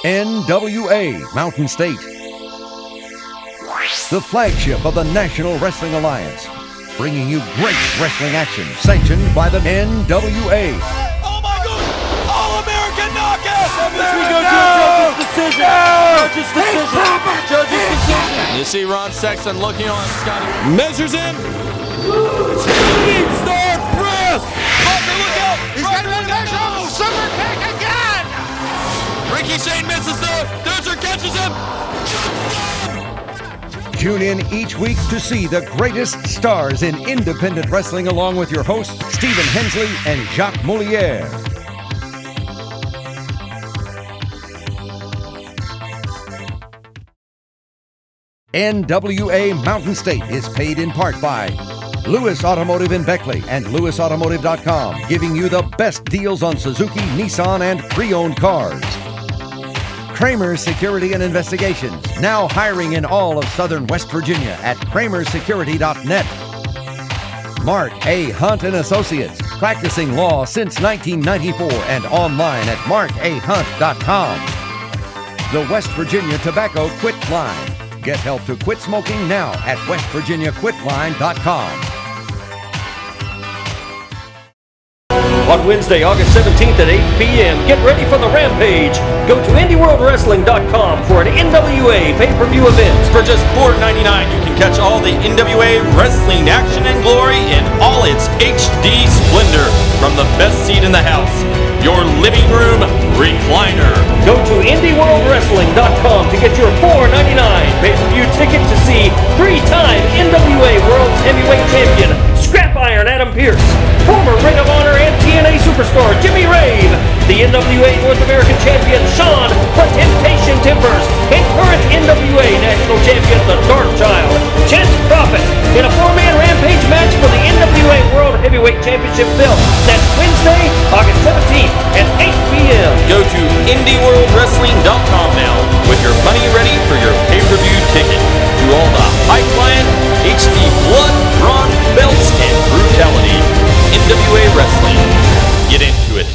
NWA Mountain State, the flagship of the National Wrestling Alliance, bringing you great wrestling action sanctioned by the NWA. Oh my God! All-American knockout! We go to a judge's decision. Judge's decision. Judge's decision. You see Ron Sexton looking on Scotty. Measures in. Shooting star press! Parker, look out! He's got one measure. Super kick again! Ricky Shane misses though. Dozer catches him. Tune in each week to see the greatest stars in independent wrestling along with your hosts, Stephen Hensley and Jacques Molière. NWA Mountain State is paid in part by Lewis Automotive in Beckley and LewisAutomotive.com, giving you the best deals on Suzuki, Nissan, and pre-owned cars. Kramer Security and Investigations, now hiring in all of southern West Virginia at kramersecurity.net. Mark A. Hunt and Associates, practicing law since 1994 and online at markahunt.com. The West Virginia Tobacco Quit Line. Get help to quit smoking now at westvirginiaquitline.com. On Wednesday, August 17th at 8 p.m., get ready for the Rampage. Go to IndieWorldWrestling.com for an NWA pay-per-view event. For just $4.99, you can catch all the NWA wrestling action and glory in all its HD splendor from the best seat in the house, your living room recliner. Go to IndieWorldWrestling.com to get your $4.99 pay-per-view ticket to see three-time NWA World's Heavyweight Champion Scrap Iron Adam Pearce, former Ring of Honor and TNA superstar Jimmy Rave, the NWA North American Champion Sean The Temptation Timbers, and current NWA National Champion The Dark Child, Chance Prophet, in a four-man Rampage match for the NWA World Heavyweight Championship belt. That's Wednesday, August 17th at 8 p.m. Go to IndieWorldWrestling.com now with your money ready for your pay-per-view ticket to all the high-flying HD blood, brawn, belts, and brutality. NWA Wrestling. Get into it.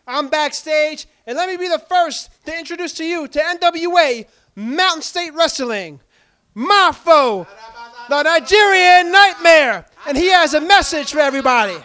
I'm backstage, and let me be the first to introduce to you to NWA Mountain State Wrestling, Maifu, the Nigerian Nightmare, and he has a message for everybody.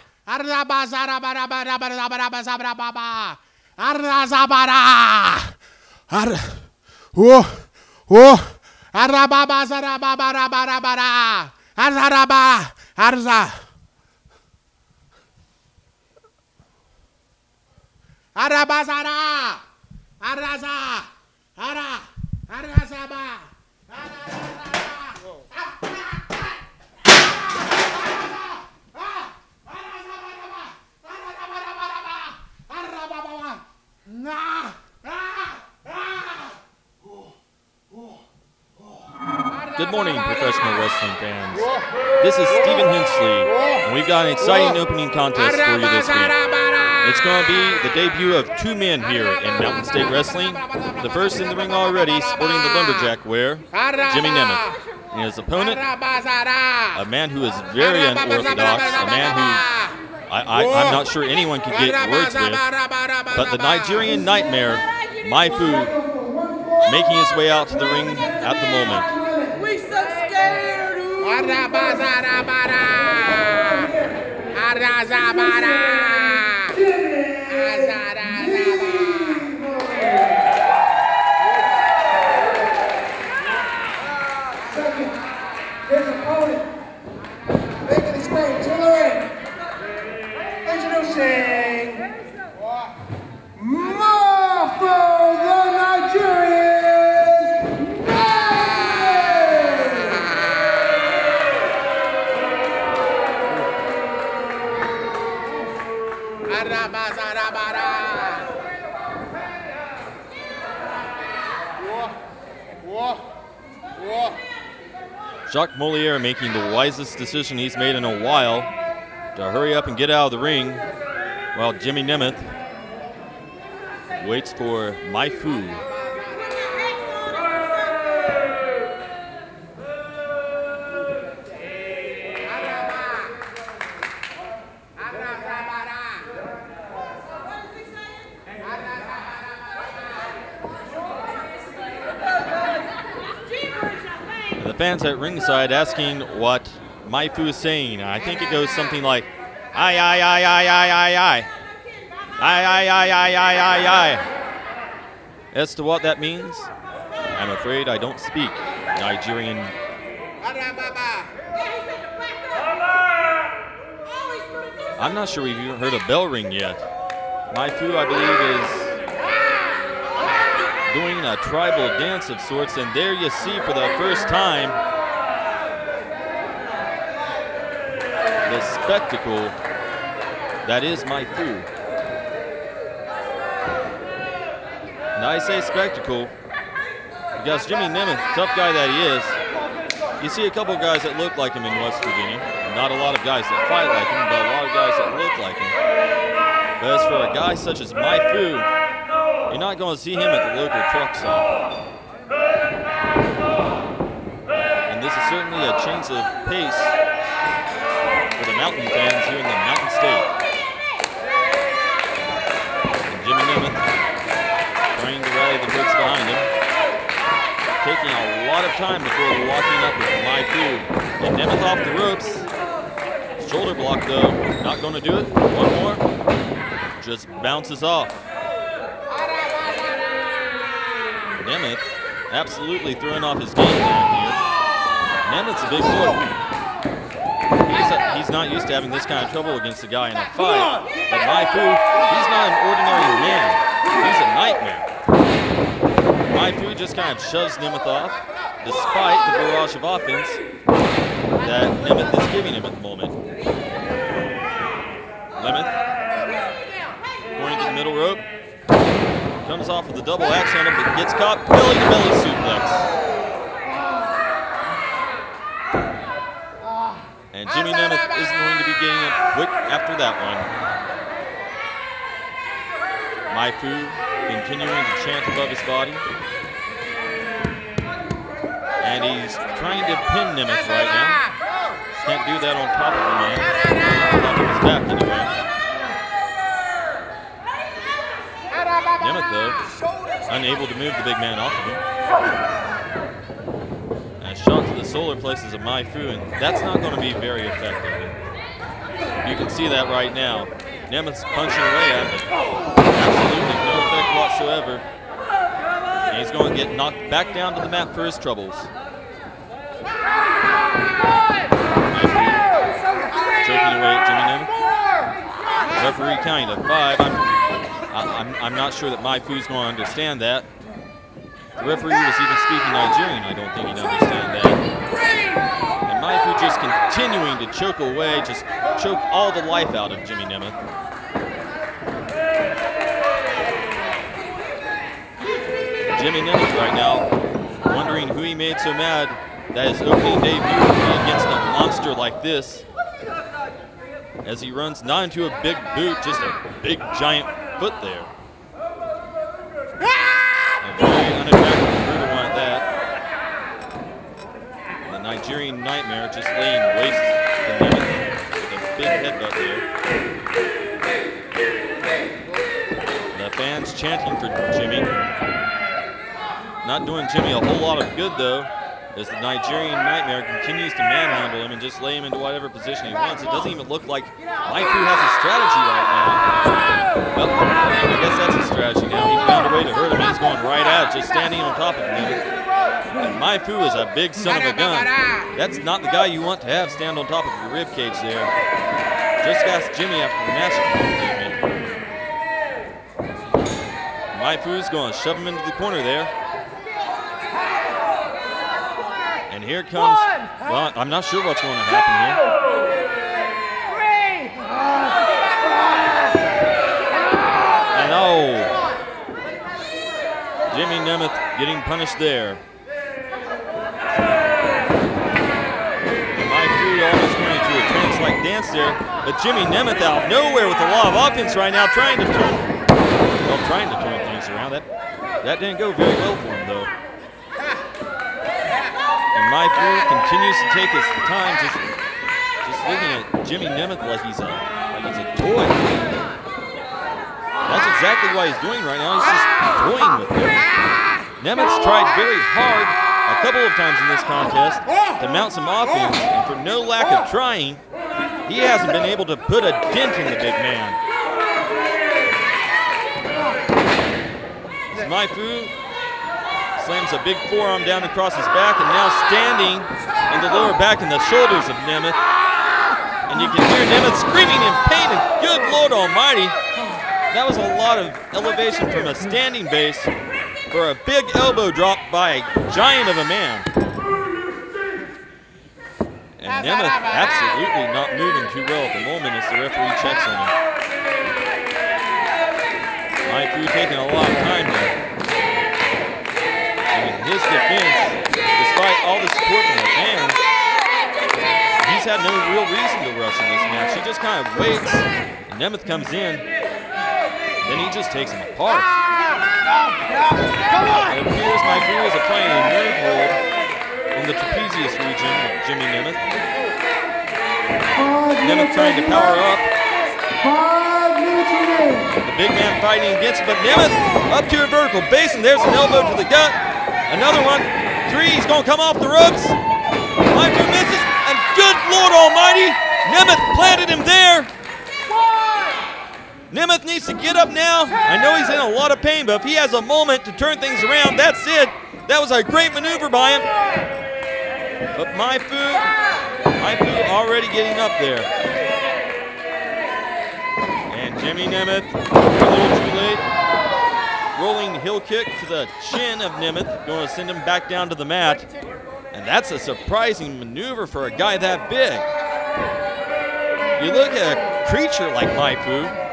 Good morning, professional wrestling fans. This is Stephen Hensley, and we've got an exciting opening contest for you this week. It's going to be the debut of two men here in Mountain State Wrestling. The first in the ring already, sporting the lumberjack wear, Jimmy Nemeth. And his opponent, a man who is very unorthodox, a man who I'm not sure anyone could get words with, but the Nigerian Nightmare, Maifu, making his way out to the ring at the moment. We so scared. His opponent, making his way to the ring, introducing Maifu, the Nigerian Jacques Molière making the wisest decision he's made in a while to hurry up and get out of the ring while Jimmy Nemeth waits for Maifu. fans at ringside asking what Maifu is saying. I think it goes something like, "Aye, aye, aye, aye, aye, aye, aye. Aye, aye, aye, aye, aye, aye, aye." As to what that means, I'm afraid I don't speak Nigerian. I'm not sure we've even heard a bell ring yet. Maifu, I believe, is doing a tribal dance of sorts, and there you see for the first time the spectacle that is Maifu. And I say spectacle because Jimmy Nemeth, tough guy that he is, you see a couple of guys that look like him in West Virginia. Not a lot of guys that fight like him, but a lot of guys that look like him. But as for a guy such as Maifu, you're not going to see him at the local truck stop. And this is certainly a change of pace for the mountain fans here in the Mountain State. And Jimmy Nemeth trying to rally the troops behind him. Taking a lot of time before walking up with Maifu. And Nemeth off the ropes. Shoulder block though, not going to do it. One more, just bounces off. Nemeth absolutely throwing off his game plan here. Nemeth's a big boy. He's not used to having this kind of trouble against a guy in a fight. But Maifu, he's not an ordinary man. He's a nightmare. Maifu just kind of shoves Nemeth off, despite the barrage of offense that Nemeth is giving him at the moment. Nemeth going to the middle rope, comes off with a double axe handle, but gets caught belly-to-belly suplex. And Jimmy Nemeth is going to be getting it quick after that one. Maifu continuing to chant above his body. And he's trying to pin Nemeth right now. Can't do that on top of him, man. On top of his back, anyway. Nemeth, though, unable to move the big man off of him. And a shot to the solar plexus of Maifu, and that's not going to be very effective. You can see that right now. Nemeth's punching away at it. Absolutely no effect whatsoever. And he's going to get knocked back down to the mat for his troubles. Choking away at Jimmy Nemeth. Referee counting to 5. I'm not sure that Maifu's going to understand that. The referee was even speaking Nigerian. I don't think he'd understand that. And Maifu just continuing to choke away, just choke all the life out of Jimmy Nemeth. Jimmy Nemeth right now wondering who he made so mad that his opening debut against a monster like this, as he runs not into a big boot, just a big giant foot there. A very unattractive and brutal one at that. The Nigerian Nightmare just laying waste to Nemeth with a big headbutt there. The fans chanting for Jimmy. Not doing Jimmy a whole lot of good though, as the Nigerian Nightmare continues to manhandle him and just lay him into whatever position he wants. It doesn't even look like Maifu has a strategy right now. Well, I guess that's his strategy now. He found a way to hurt him. He's going right at it, just standing on top of him. And Maifu is a big son of a gun. That's not the guy you want to have stand on top of your rib cage there. Just ask Jimmy after the match. Maifu's going to shove him into the corner there. And here comes, well, I'm not sure what's going to happen here. And oh, Jimmy Nemeth getting punished there. And Maifu almost going into a trance-like dance there, but Jimmy Nemeth out of nowhere with a lot of offense right now, trying to turn things around. That didn't go very well for him though. Maifu continues to take his time, just looking at Jimmy Nemeth like he's a toy. That's exactly what he's doing right now. He's just toying with him. Nemeth's tried very hard a couple of times in this contest to mount some offense, and for no lack of trying, he hasn't been able to put a dent in the big man. As Maifu slams a big forearm down across his back, and now standing on the lower back and the shoulders of Nemeth. And you can hear Nemeth screaming in pain, and good Lord Almighty, that was a lot of elevation from a standing base for a big elbow drop by a giant of a man. And Nemeth absolutely not moving too well at the moment as the referee checks on him. Maifu taking a lot of time there. And in his defense, despite all the support from the fans, he's had no real reason to rush in this match. He just kind of waits, and Nemeth comes in, then he just takes him apart. It appears Maifu is applying a nerve hold on the trapezius region of Jimmy Nemeth. Nemeth trying to power up. The big man fighting against, but Nemeth up to a vertical base, and there's an elbow to the gut. Another one. 3, he's going to come off the ropes. Maifu misses, and good Lord Almighty, Nemeth planted him there. Nemeth needs to get up now. I know he's in a lot of pain, but if he has a moment to turn things around, that's it. That was a great maneuver by him. But Maifu already getting up there. And Jimmy Nemeth, a little too late. Rolling heel kick to the chin of Nemeth, going to send him back down to the mat. And that's a surprising maneuver for a guy that big. You look at a creature like Maifu,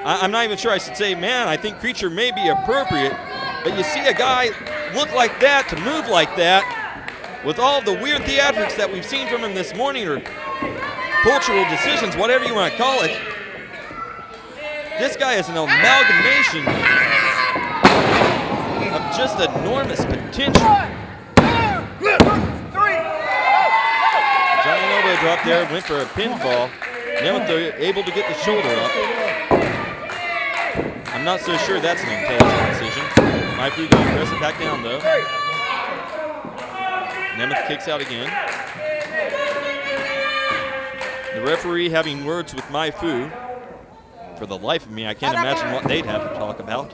I'm not even sure I should say man, I think creature may be appropriate, but you see a guy look like that, to move like that, with all the weird theatrics that we've seen from him this morning, or cultural decisions, whatever you want to call it. This guy is an amalgamation of just enormous potential. Giant elbow drop there, went for a pinfall. Nemeth able to get the shoulder up. I'm not so sure that's an intelligent decision. Maifu going to press it back down though. Nemeth kicks out again. The referee having words with Maifu. For the life of me, I can't imagine what they'd have to talk about.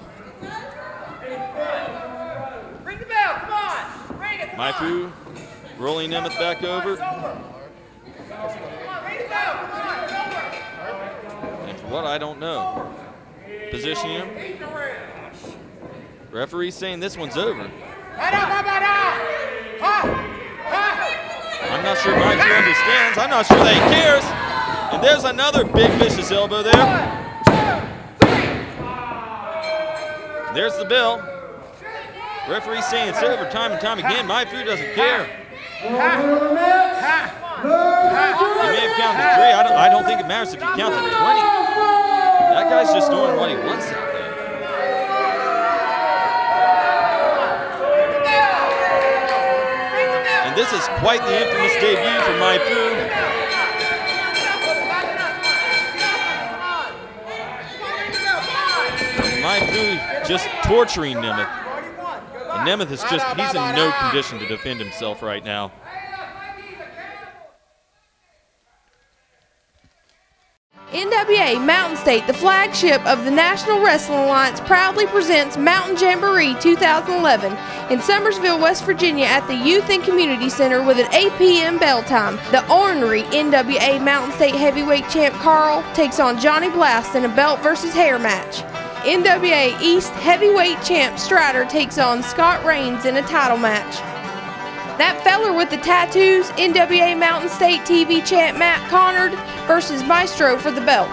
Ring the bell, come on! Ring it, Maifu rolling Nemeth back over. And for what, I don't know. Positioning him. Referee saying this one's over. I'm not sure Maifu understands. I'm not sure that he cares. And there's another big vicious elbow there. There's the bell. Referee saying it's over time and time again. Maifu doesn't care. He may have counted to 3. I don't think it matters if you count to 20. That guy's just doing what he wants out there. And this is quite the infamous debut for Maifu. Maifu just torturing Nemeth. And Nemeth is just, he's in no condition to defend himself right now. NWA Mountain State, the flagship of the National Wrestling Alliance, proudly presents Mountain Jamboree 2011 in Summersville, West Virginia at the Youth and Community Center with an 8 p.m. bell time. The ornery NWA Mountain State Heavyweight Champ Carl takes on Johnny Blast in a belt versus hair match. NWA East Heavyweight Champ Strider takes on Scott Reigns in a title match. That feller with the tattoos, NWA Mountain State TV Champ Matt Connard versus Maestro for the belt.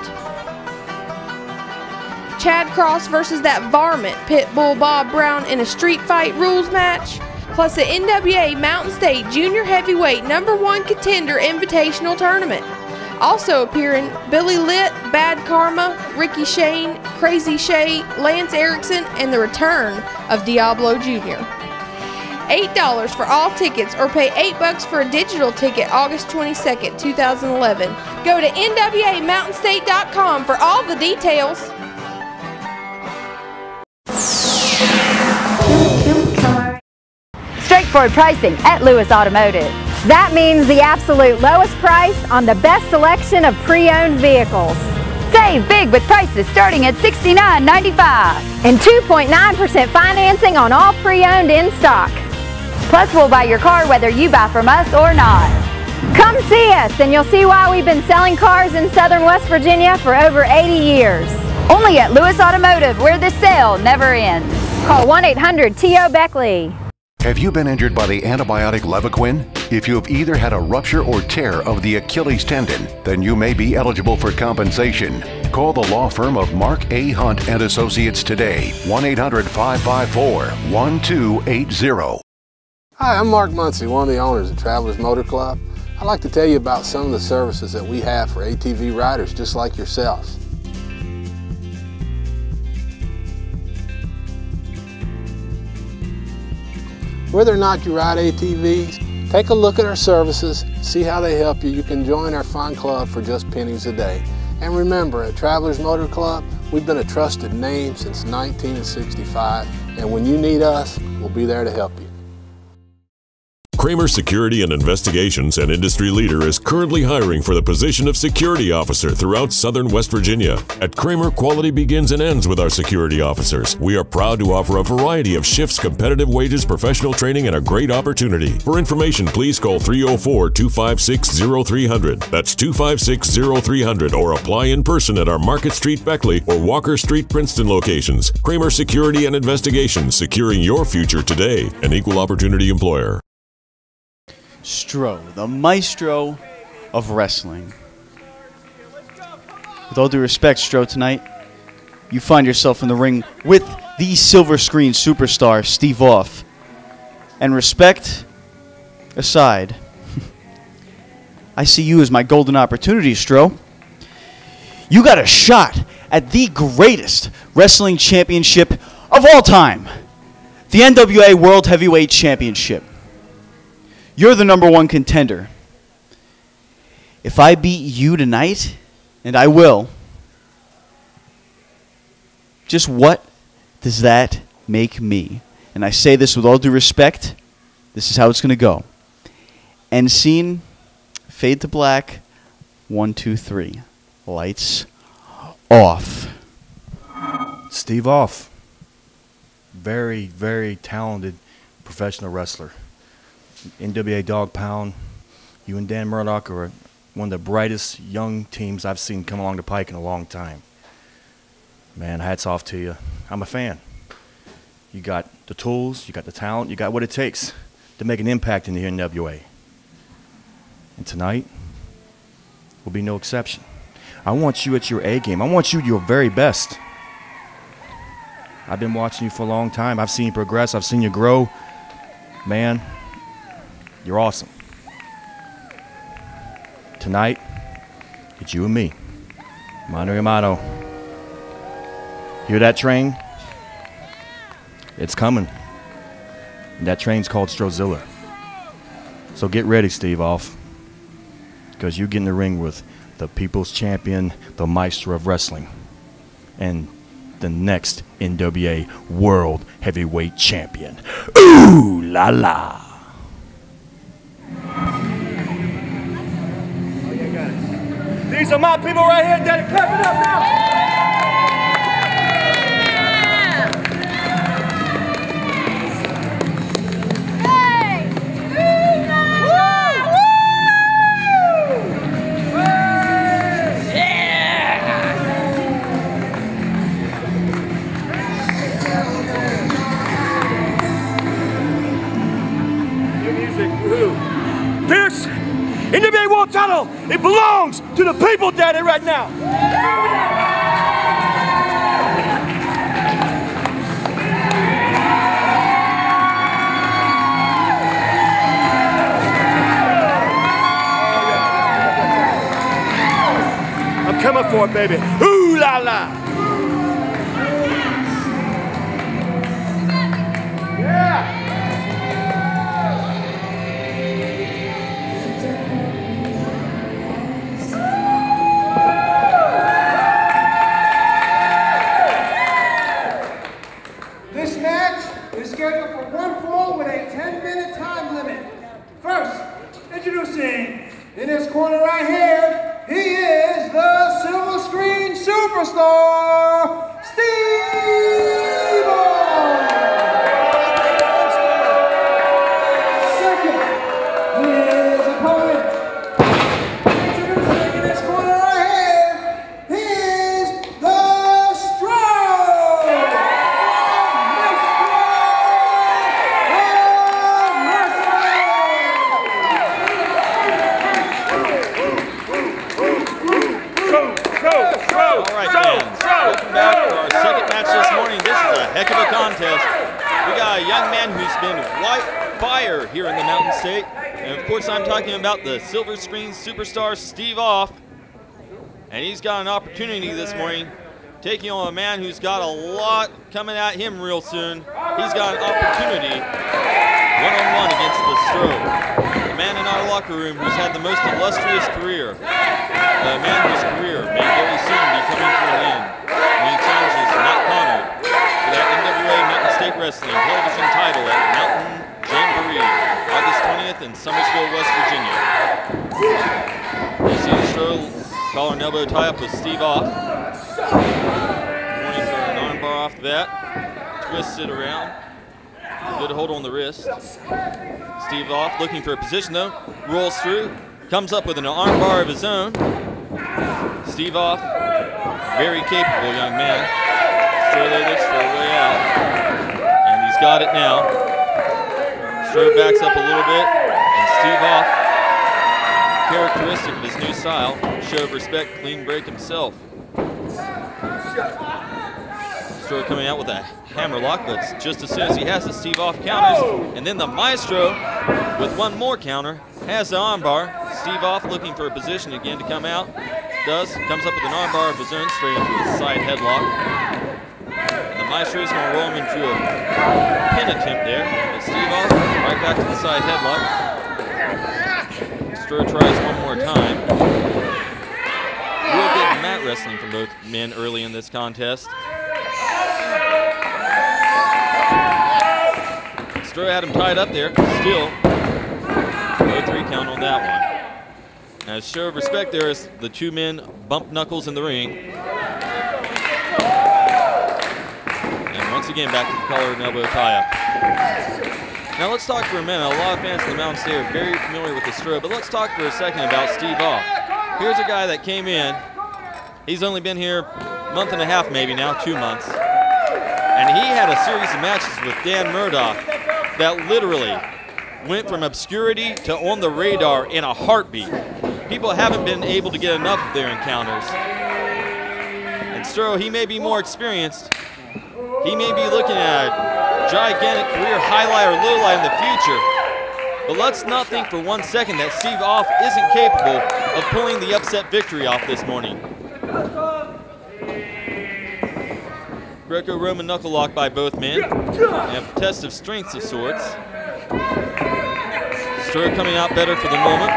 Chad Cross versus that varmint Pitbull Bob Brown in a street fight rules match. Plus the NWA Mountain State Junior Heavyweight #1 Contender Invitational Tournament. Also appearing Billy Litt, Bad Karma, Ricky Shane, Crazy Shay, Lance Erikson, and the return of Diablo Jr. $8 for all tickets, or pay $8 for a digital ticket August 22nd, 2011. Go to NWAMountainState.com for all the details. Straight Ford pricing at Lewis Automotive. That means the absolute lowest price on the best selection of pre-owned vehicles. Save big with prices starting at $69.95 and 2.9% financing on all pre-owned in stock. Plus, we'll buy your car whether you buy from us or not. Come see us and you'll see why we've been selling cars in southern West Virginia for over 80 years. Only at Lewis Automotive, where the sale never ends. Call 1-800-TO-BECKLEY. Have you been injured by the antibiotic Levaquin? If you have either had a rupture or tear of the Achilles tendon, then you may be eligible for compensation. Call the law firm of Mark A. Hunt and Associates today, 1-800-554-1280. Hi, I'm Mark Muncie, one of the owners of Travelers Motor Club. I'd like to tell you about some of the services that we have for ATV riders just like yourself. Whether or not you ride ATVs, take a look at our services, see how they help you. You can join our fun club for just pennies a day. And remember, at Travelers Motor Club, we've been a trusted name since 1965, and when you need us, we'll be there to help you. Kramer Security and Investigations, an industry leader, is currently hiring for the position of security officer throughout southern West Virginia. At Kramer, quality begins and ends with our security officers. We are proud to offer a variety of shifts, competitive wages, professional training, and a great opportunity. For information, please call 304-256-0300. That's 256-0300, or apply in person at our Market Street Beckley or Walker Street Princeton locations. Kramer Security and Investigations, securing your future today. An equal opportunity employer. Stro, the maestro of wrestling. With all due respect, Stro, tonight you find yourself in the ring with the silver screen superstar, Steve Off. And respect aside, I see you as my golden opportunity, Stro. You got a shot at the greatest wrestling championship of all time, the NWA World Heavyweight Championship. You're the #1 contender. If I beat you tonight, and I will, just what does that make me? And I say this with all due respect. This is how it's going to go. End scene, fade to black, 1, 2, 3. Lights off. Steve Off. Very, very talented professional wrestler. NWA Dog Pound, you and Dan Murdoch are one of the brightest young teams I've seen come along the pike in a long time. Man, hats off to you. I'm a fan. You got the tools, you got the talent, you got what it takes to make an impact in the NWA. And tonight will be no exception. I want you at your A game. I want you at your very best. I've been watching you for a long time. I've seen you progress. I've seen you grow. Man, you're awesome. Tonight, it's you and me. Mano a mano. Hear that train? It's coming. And that train's called Strozilla. So get ready, Steve Off. Because you get in the ring with the people's champion, the Maestro of wrestling. And the next NWA World Heavyweight Champion. Ooh la la. These are my people right here, Daddy. Clap it up now. Hey! Your music, woohoo. Pierce! NWA World Title, it belongs to the people, Daddy, right now. I'm coming for it, baby. Ooh la la. Yeah. This match is scheduled for one fall with a 10-minute time. corner right here, he is the silver screen superstar, Steve Second, his opponent. Introducing in this corner right here, he is the Stro. All right, fans, welcome back to our second match this morning. This is a heck of a contest. We got a young man who's been white fire here in the Mountain State. And of course, I'm talking about the silver screen superstar, Steve Off. And he's got an opportunity this morning, taking on a man who's got a lot coming at him real soon. He's got an opportunity one-on-one against the Stro, the man in our locker room who's had the most illustrious career, a man whose career may very soon be coming to an end when he challenges Matt Connor for that NWA Mountain State Wrestling television title at Mountain Jamboree, August 20th in Summersville, West Virginia. You see the Stro collar and elbow tie-up with Steve Off. Warning for an armbar off the bat. Twists it around. Good hold on the wrist. Steve Off looking for a position though. Rolls through. Comes up with an armbar of his own. Steve Off, very capable young man. Stro looks for a way out. And he's got it now. Stro backs up a little bit. And Steve Off, characteristic of his new style, show of respect, clean break himself. Stro coming out with a hammerlock, but just as soon as he has it, Steve Off counters, and then the Maestro with one more counter has the armbar. Steve Off looking for a position again to come out. Does, comes up with an armbar of his own straight into a side headlock. And the Maestro is going to roll him into a pin attempt there, but Steve Off right back to the side headlock. Stro tries one more time. Real good mat wrestling from both men early in this contest. Stro had him tied up there, still. No 3 count on that one. Now, as a show of respect there as the two men bump knuckles in the ring. And once again, back to the collar and elbow tie-up. Now, let's talk for a minute. A lot of fans in the Mountain State are very familiar with the Stro, but let's talk for a second about Steve Off. Here's a guy that came in. He's only been here a month and a half, maybe now, 2 months. And he had a series of matches with Dan Murdoch that literally went from obscurity to on the radar in a heartbeat. People haven't been able to get enough of their encounters. And Stro, he may be more experienced. He may be looking at a gigantic career highlight or lowlight in the future. But let's not think for 1 second that Steve Off isn't capable of pulling the upset victory off this morning. Greco-Roman knuckle lock by both men. And a test of strengths of sorts. Stro coming out better for the moment.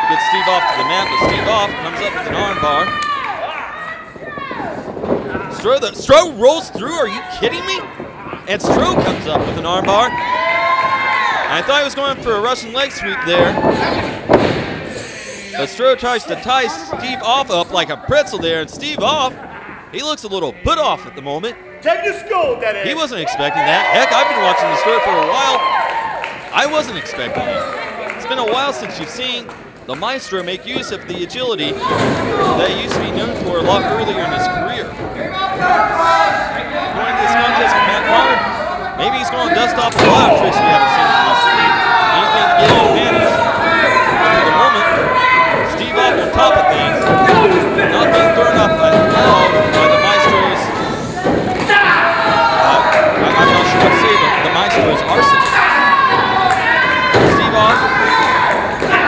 Gets Steve Off to the mat, but Steve Off comes up with an armbar. Stro rolls through, are you kidding me? And Stro comes up with an armbar. And I thought he was going for a Russian leg sweep there. But Stro tries to tie Steve Off up like a pretzel there, and Steve Off, he looks a little put off at the moment. Take the skull, that is. He wasn't expecting that. Heck, I've been watching the Stro for a while. I wasn't expecting it. It's been a while since you've seen the Maestro make use of the agility that he used to be known for a lot earlier in his career. Going to this contest with Matt Connor, maybe he's going to dust off a lot of tricks we haven't seen recently. Anything to get an advantage. But for the moment, Steve Off on top of things, not being thrown off at all by the Maestro's, I'm not sure what to say, but the Maestro's arsenal. Steve Off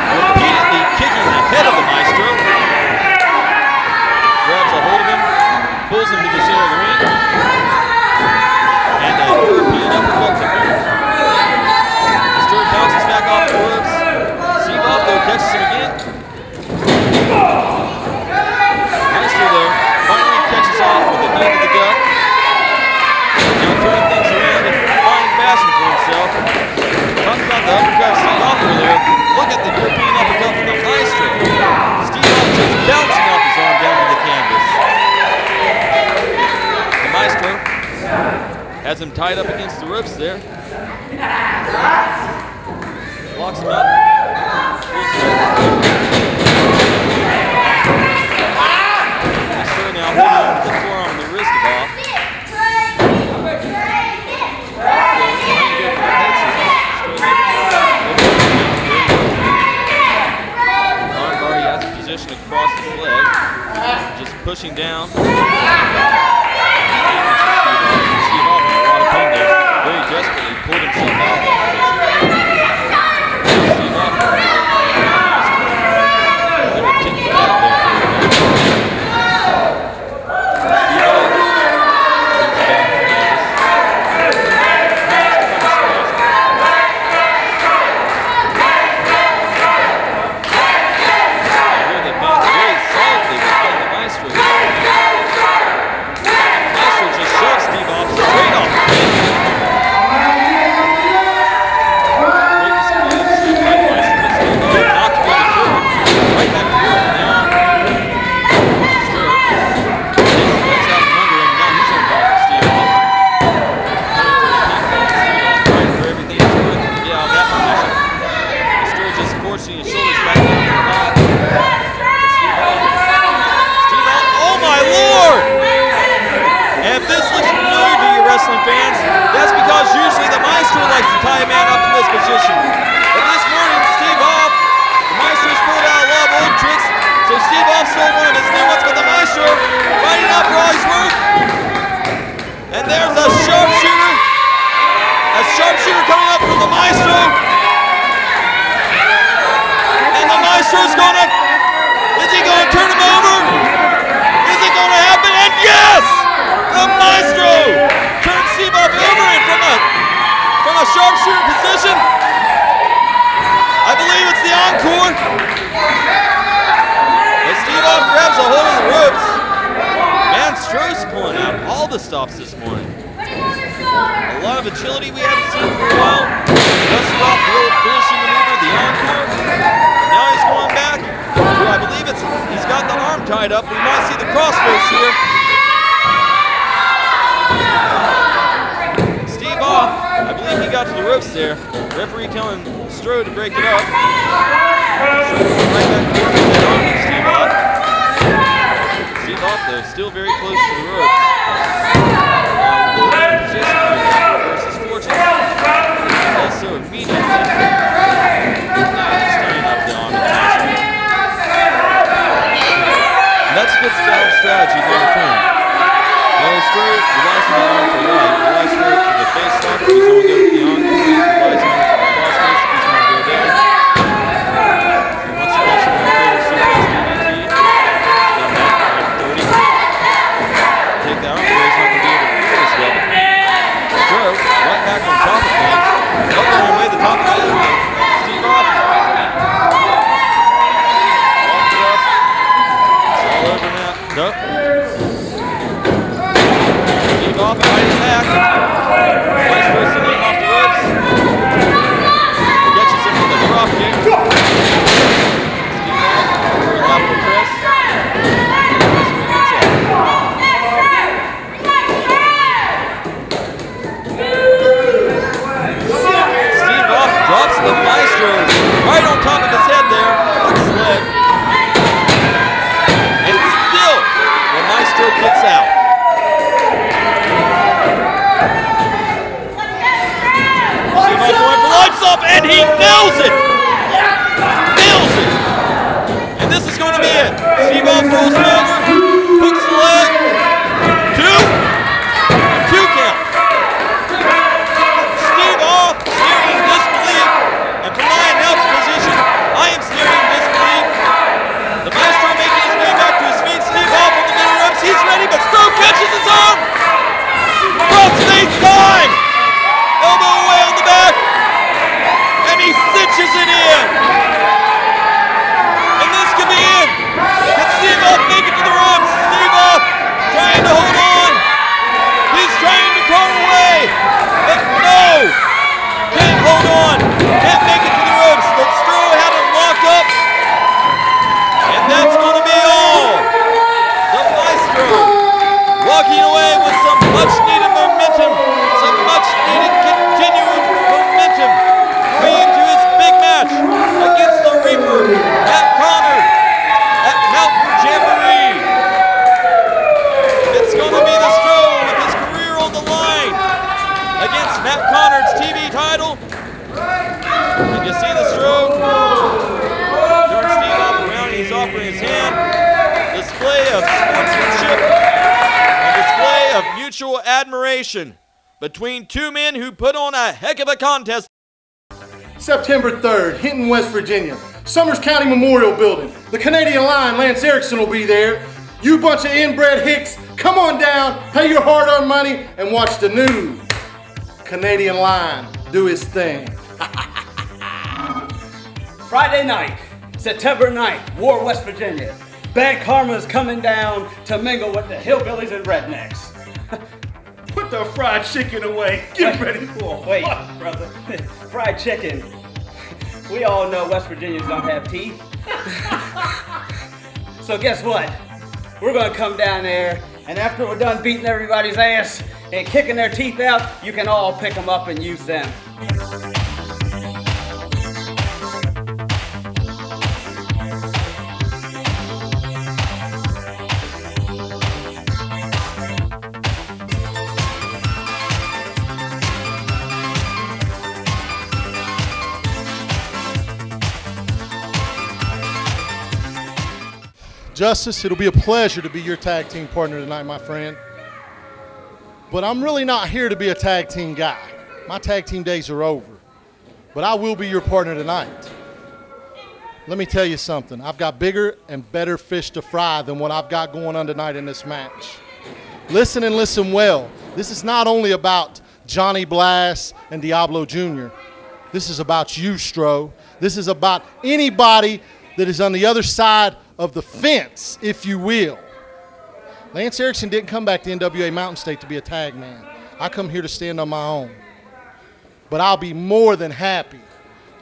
repeatedly kicking the head of the Maestro. Grabs a hold of him, pulls him to the center of the ring, and a European uppercut to boot. Stro bounces back off the ropes, Has him tied up against the ropes there. Locks him up. Maestro now holding on to the forearm and the wrist of off. Arm already has a position across his leg. Just pushing down. Steve off with a lot of pain there. Very desperately pulled himself out of that position. Steve off. Little kick to that there. Steve off. Here the fans very solidly behind the Maestro. Maestro just shoves Steve off straight off. Wrestling fans, that's because usually the Maestro likes to tie a man up in this position. But this morning, Steve off, the Maestro's pulled out a lot of old tricks, so Steve off stole one of his new ones, but the Maestro fighting up for all he's worth. And there's a sharpshooter. A sharpshooter coming up from the Maestro. And the Maestro's gonna, is he gonna turn him over? Is it gonna happen? And yes! The Maestro turns Steve off over and from a sharpshooter position. I believe it's the encore. As Steve off grabs a hold of the ropes. Man, Stro's pulling out all the stops this morning. A lot of agility we haven't seen for a while. Dusted off the old finishing maneuver, the encore. And now he's going back. I believe he's got the arm tied up. We might see the crossface here. Steve off. I believe he got to the ropes there. Referee telling Stro to break it up. Right back to work with that arm with Steve off. Steve off though, still very close to the ropes. Position right now versus Fortune. He does so immediately. Now he's tying up the arm. That's a good strategy going to turn. Well, straight, relies on the arm for right. Relies straight to the face lock. He's going to go with the encore. Relies on the cross face. He's going to go there. Once he gets to the encore, suplex DDT. Down back 30. Take the arm, but he's not going to be able to do this well. Stro, right back on top of things. Elbow away the top of the elbow. Steve off. Walked it up. It's all over now. Nope. Steve off, behind his back. Maestro sending him off the ropes. Catches him with a drop kick. Steve off for a lateral press. Maestro gets out. Steve off drops the Maestro right on top of his head there. Hooks his leg. And still, the Maestro kicks out. Going for lights up, and he nails it! Nails it! And this is going to be it. Steve off rolls it over, hooks the leg. 2 count. Steve off, staring in disbelief. And from my announce position, I am staring in disbelief. The Maestro making his way back to his feet. Steve off on the middle ropes. He's ready, but Stro catches his arm. Crossface time! Elbow away on the back. And he cinches it in. And this could be it. Can Steve off make it to the ropes? Steve off trying to hold on. He's trying to crawl away. But no. Can't hold on. Can't make it to the ropes. But Stro had him locked up. And that's going to be all. The Maestro walking away with some much needed momentum. So mutual admiration between two men who put on a heck of a contest. September 3rd, Hinton, West Virginia, Summers County Memorial Building. The Canadian Lion, Lance Erikson, will be there. You bunch of inbred hicks, come on down, pay your hard-earned money, and watch the new Canadian Lion do his thing. Friday night, September 9th, War, West Virginia. Bad Karma is coming down to mingle with the hillbillies and rednecks. Put the fried chicken away. Get ready for Wait, brother. Fried chicken. We all know West Virginians don't have teeth. So guess what? We're gonna come down there, and after we're done beating everybody's ass and kicking their teeth out, you can all pick them up and use them. Justice, it'll be a pleasure to be your tag team partner tonight, my friend. But I'm really not here to be a tag team guy. My tag team days are over. But I will be your partner tonight. Let me tell you something. I've got bigger and better fish to fry than what I've got going on tonight in this match. Listen and listen well. This is not only about Johnny Blast and Diablo Jr. This is about you, Stro. This is about anybody that is on the other side of the fence, if you will. Lance Erikson didn't come back to NWA Mountain State to be a tag man. I come here to stand on my own. But I'll be more than happy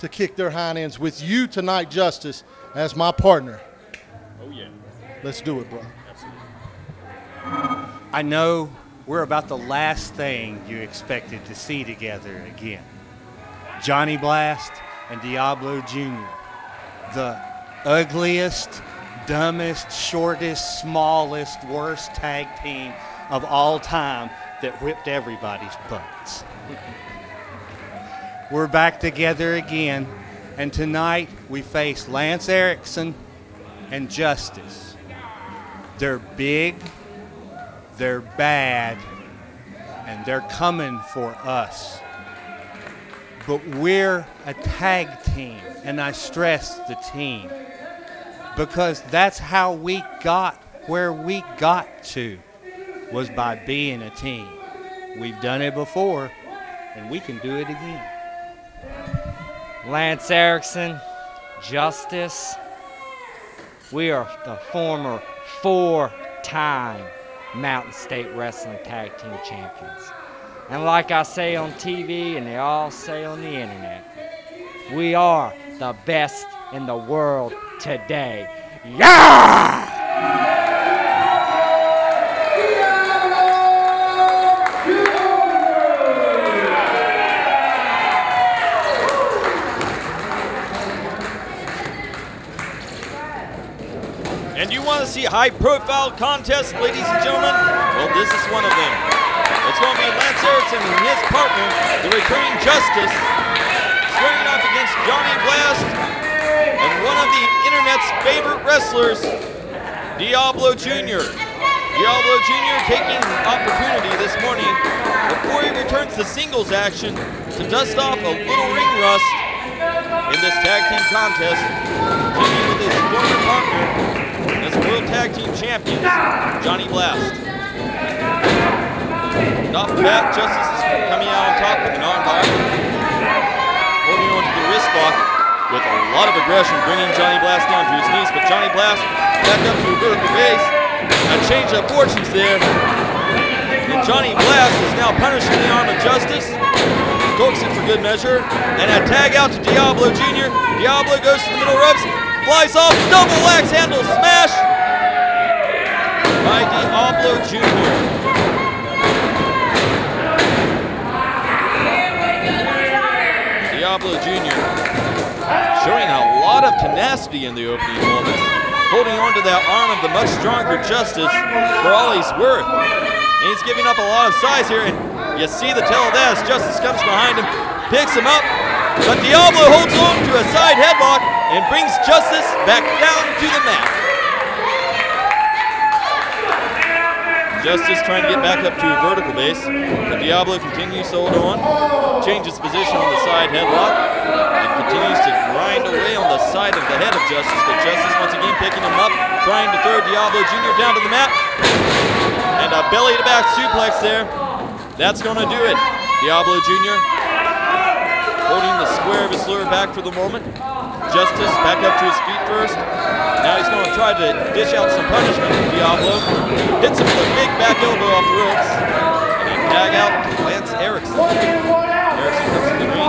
to kick their hind ends with you tonight, Justice, as my partner. Oh, yeah. Let's do it, bro. Absolutely. I know we're about the last thing you expected to see together again. Johnny Blast and Diablo Jr., the ugliest, dumbest, shortest, smallest, worst tag team of all time that whipped everybody's butts. We're back together again, and tonight we face Lance Erikson and Justice. They're big, they're bad, and they're coming for us. But we're a tag team, and I stress the team, because that's how we got where we got to, was by being a team. We've done it before, and we can do it again. Lance Erikson, Justice, we are the former 4-time Mountain State Wrestling Tag Team Champions. And like I say on TV and they all say on the internet, we are the best in the world today. Yeah! And you want to see high-profile contests, ladies and gentlemen? Well, this is one of them. It's going to be Lance Erikson and his partner, the returning Justice, squaring off against Johnny Blast and one of the internet's favorite wrestlers, Diablo Jr. Diablo Jr. taking the opportunity this morning before he returns to singles action to dust off a little ring rust in this tag team contest, teaming with his former partner as World Tag Team Champions, Johnny Blast. And off the bat, Justice is coming out on top with an armbar, holding on to the wrist lock with a lot of aggression, bringing Johnny Blast down to his knees, but Johnny Blast back up to a vertical base. A change of fortunes there. And Johnny Blast is now punishing the arm of Justice, torques it for good measure, and a tag out to Diablo Jr. Diablo goes to the middle ropes, flies off, double axe handle smash by Diablo Jr. Diablo Jr. showing a lot of tenacity in the opening moments, holding on to that arm of the much stronger Justice for all he's worth. And he's giving up a lot of size here, and you see the tell of that as Justice comes behind him, picks him up, but Diablo holds on to a side headlock and brings Justice back down to the mat. Justice trying to get back up to a vertical base, but Diablo continues to hold on, changes position on the side headlock, and continues to grind away on the side of the head of Justice, but Justice once again picking him up, trying to throw Diablo Jr. down to the mat, and a belly-to-back suplex there. That's going to do it. Diablo Jr. holding the square of his lower back for the moment. Justice back up to his feet first. Now he's going to try to dish out some punishment to Diablo. Hits him with a big back elbow off the ropes. And a tag out to Lance Erikson. Erikson comes in the ring.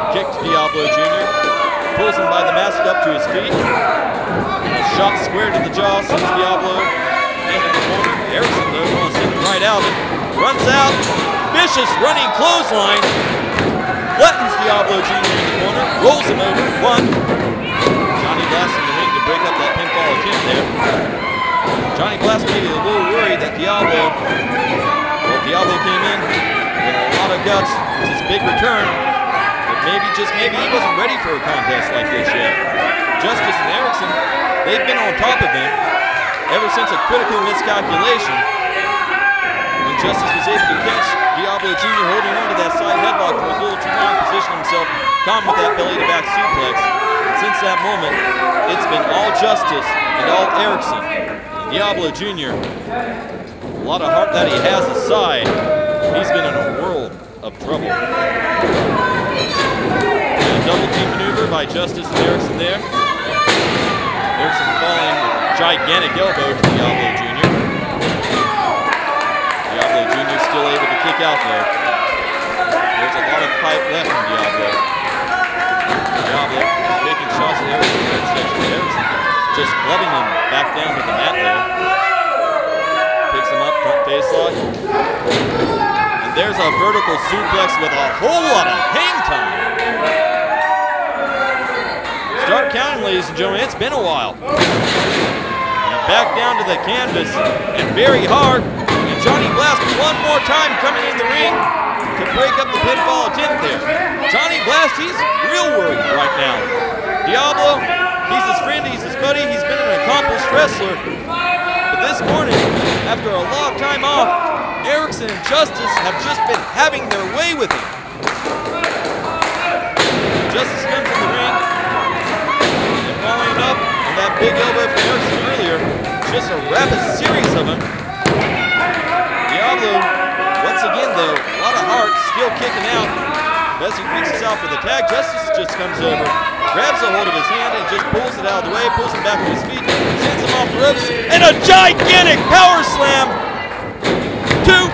Kick to Diablo Jr. Pulls him by the mask up to his feet. And a shot square to the jaw sends Diablo into the corner. Erikson though wants to send him right out of it. Runs out. Vicious running clothesline. Flattens Diablo Jr. in the corner, rolls him over, one. Johnny Glass in the ring to break up that pinfall attempt there. Johnny Glass maybe a little worried that Diablo came in with a lot of guts. It's his big return, but maybe, just maybe, he wasn't ready for a contest like this yet. Justice and Erikson, they've been on top of him ever since a critical miscalculation. When Justice was able to catch Diablo Jr. holding on to that side headlock for a little too long, position himself calm with that belly-to-back suplex. And since that moment, it's been all Justice and all Erikson. And Diablo Jr., a lot of heart that he has aside, he's been in a world of trouble. And a double team maneuver by Justice and Erikson there. Erikson falling with a gigantic elbow to Diablo Jr. Diablo Jr. still able to kick out though. There's a lot of fight left from Diablo. Diablo taking shots at Erikson in that section. Erikson just clubbing him back down to the mat there. Picks him up, front face lock. And there's a vertical suplex with a whole lot of hang time. Start counting, ladies and gentlemen, it's been a while. And back down to the canvas and very hard. Johnny Blast one more time coming in the ring to break up the pinfall attempt there. Johnny Blast, he's real worried right now. Diablo, he's his friend, he's his buddy, he's been an accomplished wrestler. But this morning, after a long time off, Erikson and Justice have just been having their way with him. Justice comes in the ring and following up on that big elbow from Erikson earlier. Just a rapid series of them. Diablo, once again though, a lot of heart, still kicking out. As he reaches out for the tag, Justice just comes over, grabs a hold of his hand and just pulls it out of the way, pulls him back to his feet, sends him off the ropes, and a gigantic power slam. Two.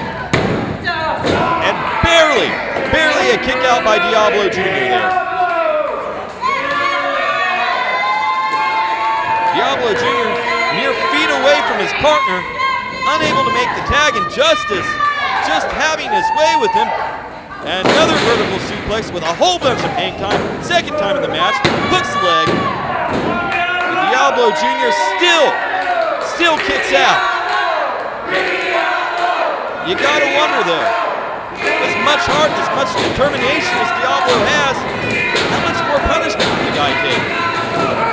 And barely a kick out by Diablo Jr. there. Diablo Jr. mere feet away from his partner, unable to make the tag, and Justice just having his way with him. And another vertical suplex with a whole bunch of hang time. Second time in the match, hooks the leg. And Diablo Jr. still kicks out. You gotta wonder though, as much heart, as much determination as Diablo has, how much more punishment can the guy take?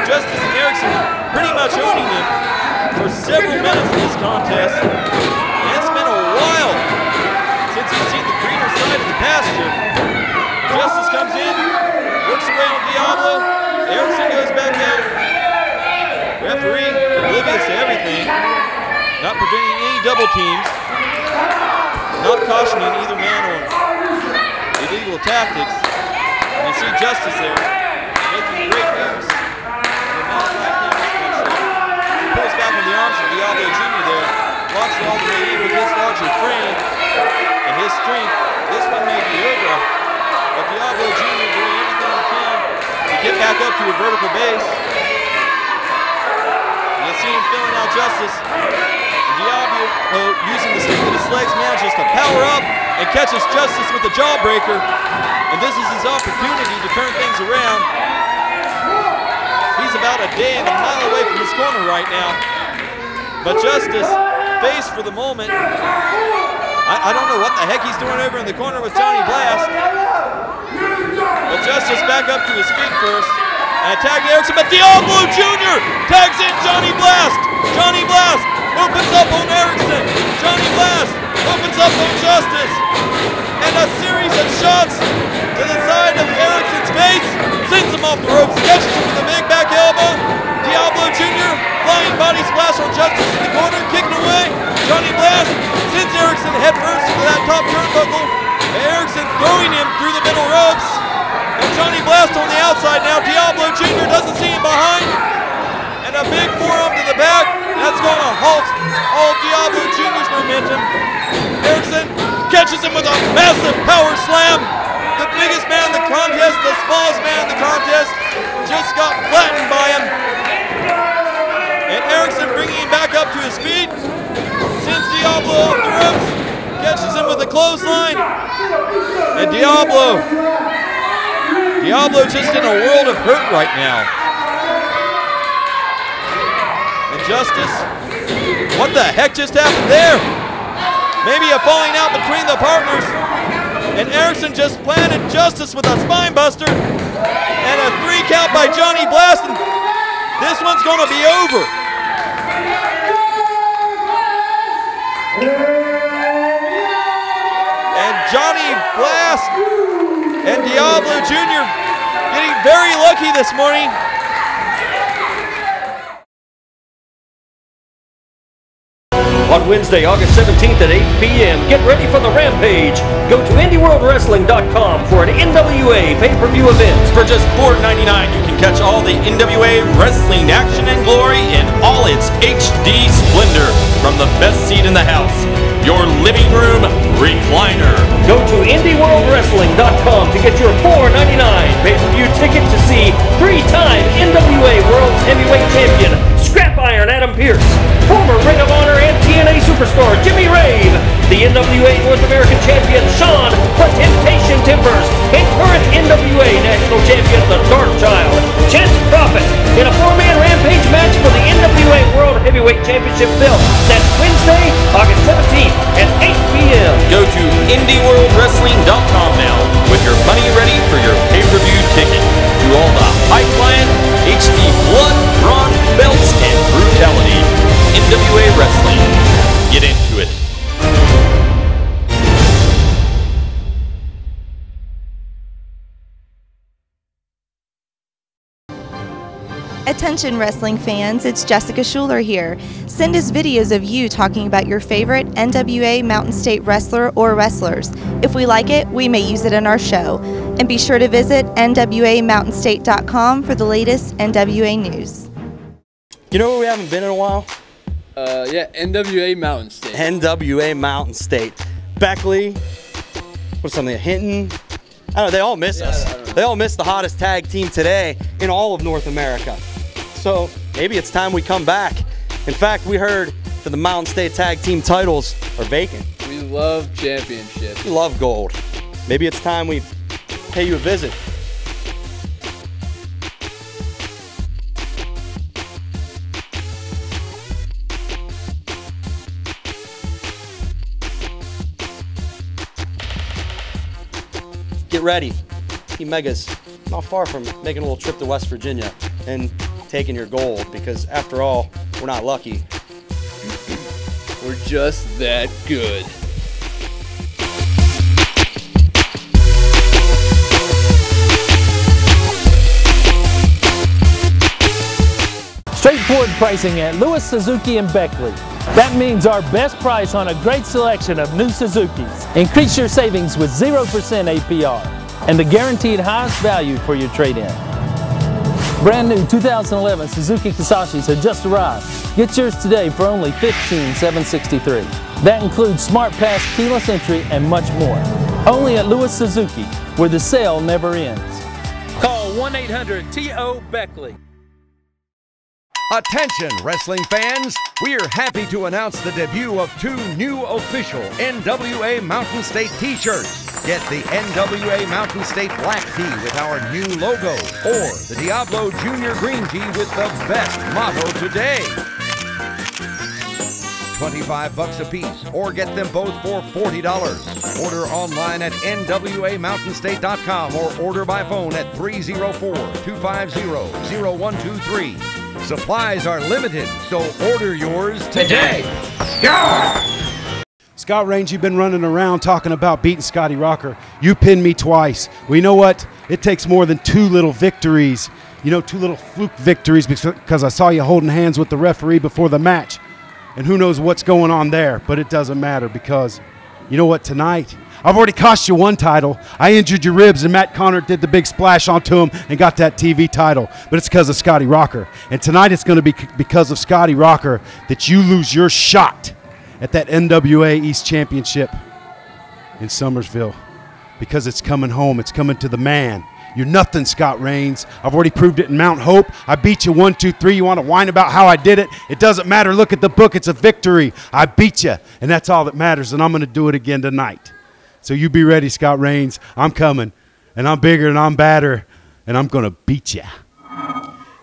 Justice and Erikson pretty much owning him for several minutes in this contest. And it's been a while since he's seen the greener side of the pasture. Justice comes in, works away on Diablo. Erikson goes back out. Referee, oblivious to everything, not preventing any double teams, not cautioning either man on illegal tactics. And you see Justice there making great moves. Pulls back on the arms of Diablo Jr. there, walks it all the way in with his larger frame and his strength. This one may be over, but Diablo Jr. doing everything he can to get back up to a vertical base. You see him filling out Justice. Diablo, using the strength of his legs, manages to power up and catches Justice with the jawbreaker. And this is his opportunity to turn things around. He's about a day and a mile away from his corner right now. But Justice, faced for the moment, I don't know what the heck he's doing over in the corner with Johnny Blast. But Justice back up to his feet first. And a tag to Erikson, but Diablo Jr. tags in Johnny Blast. Johnny Blast opens up on Erikson. splash on Justice in the corner, kicking away. Johnny Blast sends Erikson head first into that top turnbuckle. Erikson throwing him through the middle ropes. And Johnny Blast on the outside now. Diablo Jr. doesn't see him behind. And a big forearm to the back. That's going to halt all Diablo Jr.'s momentum. Erikson catches him with a massive power slam. The biggest man in the contest, the smallest man in the contest, just got flattened by him. And Erikson bringing him back up to his feet. Sends Diablo off the ropes. Catches him with a clothesline. And Diablo just in a world of hurt right now. And Justice, what the heck just happened there? Maybe a falling out between the partners. And Erikson just planted Justice with a spine buster. And a 3 count by Johnny Blast. And this one's going to be over. And Johnny Blast and Diablo Jr. getting very lucky this morning. On Wednesday, August 17th at 8 p.m., get ready for the Rampage. Go to IndieWorldWrestling.com for an NWA pay-per-view event. For just $4.99, you can catch all the NWA wrestling action and glory in all its HD splendor from the best seat in the house, your living room recliner. Go to IndieWorldWrestling.com to get your $4.99 pay-per-view ticket to see 3-time NWA World's Heavyweight Champion Scrap Iron Adam Pearce, former Ring of Honor and TNA superstar Jimmy Rave, the NWA North American Champion Sean The Temptation Timbers, and current NWA National Champion The Dark Child, Chance Prophet, in a 4-man Rampage match for the NWA World Heavyweight Championship belt. That's Wednesday, August 17th at 8 p.m. Go to IndieWorldWrestling.com now with your money ready for your pay-per-view ticket to all the high-flying HD blood, brawn, belts, and brutality. NWA Wrestling. Get into it. Attention wrestling fans, it's Jessica Schuler here. Send us videos of you talking about your favorite NWA Mountain State wrestler or wrestlers. If we like it, we may use it in our show. And be sure to visit NWAMountainState.com for the latest NWA news. You know where we haven't been in a while? Yeah, NWA Mountain State. NWA Mountain State. Beckley, what's something, Hinton? I don't know, they all miss us. They all miss the hottest tag team today in all of North America. So maybe it's time we come back. In fact, we heard that the Mountain State tag team titles are vacant. We love championships. We love gold. Maybe it's time we pay you a visit. Get ready. Team Mega's not far from making a little trip to West Virginia and taking your gold, because after all, we're not lucky. We're just that good. Straightforward pricing at Lewis Suzuki in Beckley. That means our best price on a great selection of new Suzukis. Increase your savings with 0% APR and the guaranteed highest value for your trade-in. Brand new 2011 Suzuki Kisashis have just arrived. Get yours today for only $15,763. That includes Smart Pass, keyless entry, and much more. Only at Lewis Suzuki, where the sale never ends. Call 1-800-TO-BECKLEY. Attention wrestling fans, we are happy to announce the debut of 2 new official NWA Mountain State t-shirts. Get the NWA Mountain State black tee with our new logo, or the Diablo Jr. green tee with the best motto today. $25 a piece, or get them both for $40. Order online at NWAMountainState.com or order by phone at 304-250-0123. Supplies are limited, so order yours today. Yeah! Scott Range, you've been running around talking about beating Scotty Rocker. You pinned me twice. Well, you know what? It takes more than 2 little victories you know, 2 little fluke victories because I saw you holding hands with the referee before the match. And who knows what's going on there, but it doesn't matter because, you know what, tonight, I've already cost you 1 title. I injured your ribs, and Matt Connor did the big splash onto him and got that TV title. But it's because of Scotty Rocker. And tonight it's going to be because of Scotty Rocker that you lose your shot at that NWA East Championship in Summersville. Because it's coming home. It's coming to the man. You're nothing, Scott Reigns. I've already proved it in Mount Hope. I beat you 1, 2, 3. You want to whine about how I did it? It doesn't matter. Look at the book. It's a victory. I beat you, and that's all that matters, and I'm going to do it again tonight. So you be ready, Scott Reigns. I'm coming, and I'm bigger, and I'm badder, and I'm going to beat you.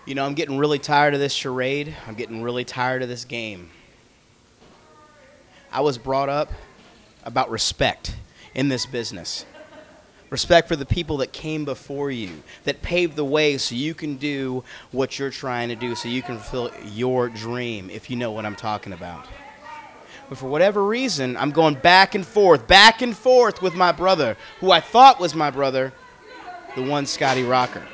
You know, I'm getting really tired of this charade. I'm getting really tired of this game. I was brought up about respect in this business. Respect for the people that came before you, that paved the way so you can do what you're trying to do, so you can fulfill your dream, if you know what I'm talking about. But for whatever reason, I'm going back and forth with my brother, who I thought was my brother, the one Scotty Rocker.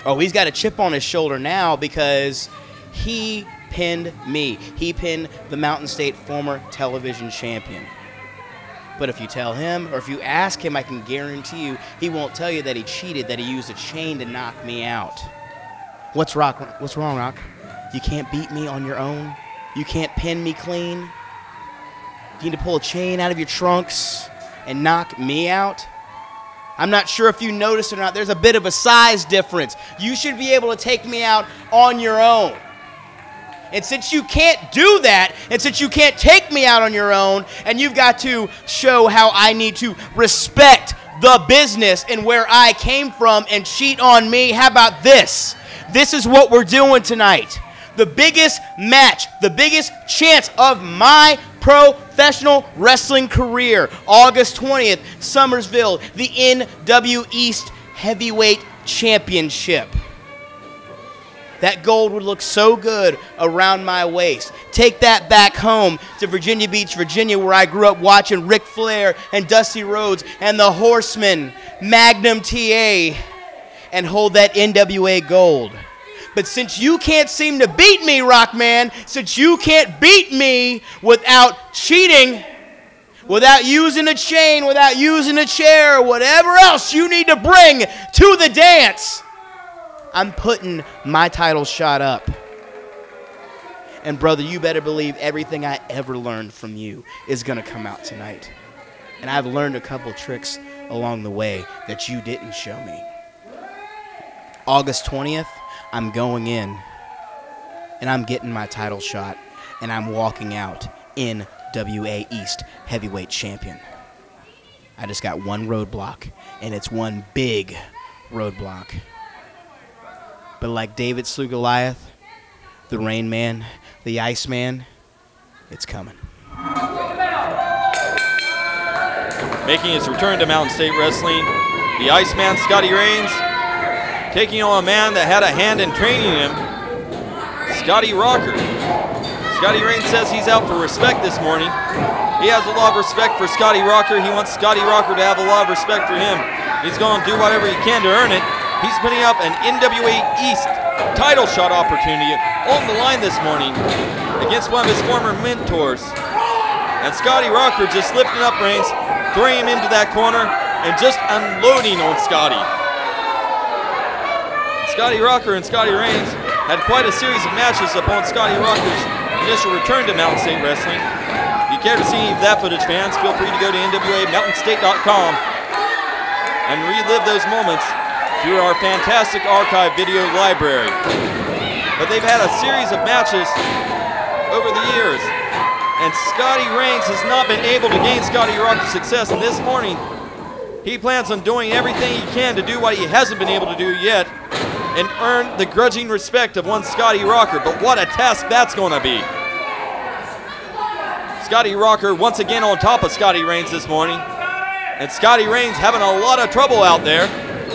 Oh, he's got a chip on his shoulder now because he pinned me. He pinned the Mountain State former television champion. But if you tell him, or if you ask him, I can guarantee you, he won't tell you that he cheated, that he used a chain to knock me out. What's wrong, Rock? You can't beat me on your own? You can't pin me clean? You need to pull a chain out of your trunks and knock me out? I'm not sure if you noticed or not, there's a bit of a size difference. You should be able to take me out on your own. And since you can't do that, and since you can't take me out on your own, and you've got to show how I need to respect the business and where I came from and cheat on me, how about this? This is what we're doing tonight. The biggest match, the biggest chance of my professional wrestling career. August 20th, Summersville, the NW East Heavyweight Championship. That gold would look so good around my waist. Take that back home to Virginia Beach, Virginia, where I grew up watching Ric Flair and Dusty Rhodes and the Horsemen, Magnum TA, and hold that NWA gold. But since you can't seem to beat me, Rockman, since you can't beat me without cheating, without using a chain, without using a chair, whatever else you need to bring to the dance, I'm putting my title shot up. And brother, you better believe everything I ever learned from you is going to come out tonight. And I've learned a couple tricks along the way that you didn't show me. August 20th, I'm going in, and I'm getting my title shot, and I'm walking out NWA East Heavyweight Champion. I just got one roadblock, and it's one big roadblock. But like David slew Goliath, the Rain Man, the Ice Man, it's coming. Making his return to Mountain State Wrestling, the Iceman Scotty Reigns, taking on a man that had a hand in training him, Scotty Rocker. Scotty Reigns says he's out for respect this morning. He has a lot of respect for Scotty Rocker. He wants Scotty Rocker to have a lot of respect for him. He's going to do whatever he can to earn it. He's putting up an NWA East title shot opportunity on the line this morning against one of his former mentors. And Scotty Rocker just lifting up Reigns, throwing him into that corner, and just unloading on Scotty. Scotty Rocker and Scotty Reigns had quite a series of matches upon Scotty Rocker's initial return to Mountain State Wrestling. If you care to see any of that footage, fans, feel free to go to NWAMountainState.com and relive those moments through our fantastic archive video library. But they've had a series of matches over the years, and Scotty Reigns has not been able to gain Scotty Rocker's success, and this morning he plans on doing everything he can to do what he hasn't been able to do yet and earn the grudging respect of one Scotty Rocker. But what a task that's going to be. Scotty Rocker once again on top of Scotty Reigns this morning, and Scotty Reigns having a lot of trouble out there.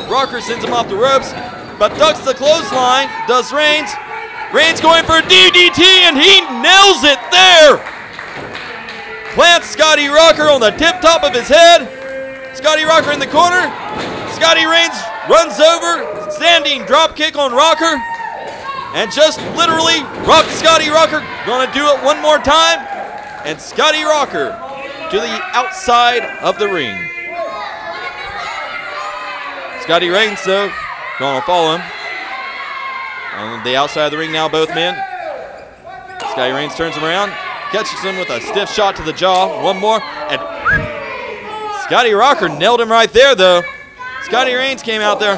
Rocker sends him off the ropes, but ducks the clothesline, does Reigns. Reigns going for a DDT, and he nails it there. Plants Scotty Rocker on the tip top of his head. Scotty Rocker in the corner. Scotty Reigns runs over, standing drop kick on Rocker, and just literally rocked Scotty Rocker. Gonna do it one more time, and Scotty Rocker to the outside of the ring. Scotty Reigns, though, gonna follow him. On the outside of the ring now, both men. Scotty Reigns turns him around, catches him with a stiff shot to the jaw. One more, and Scotty Rocker nailed him right there, though. Scotty Reigns came out there,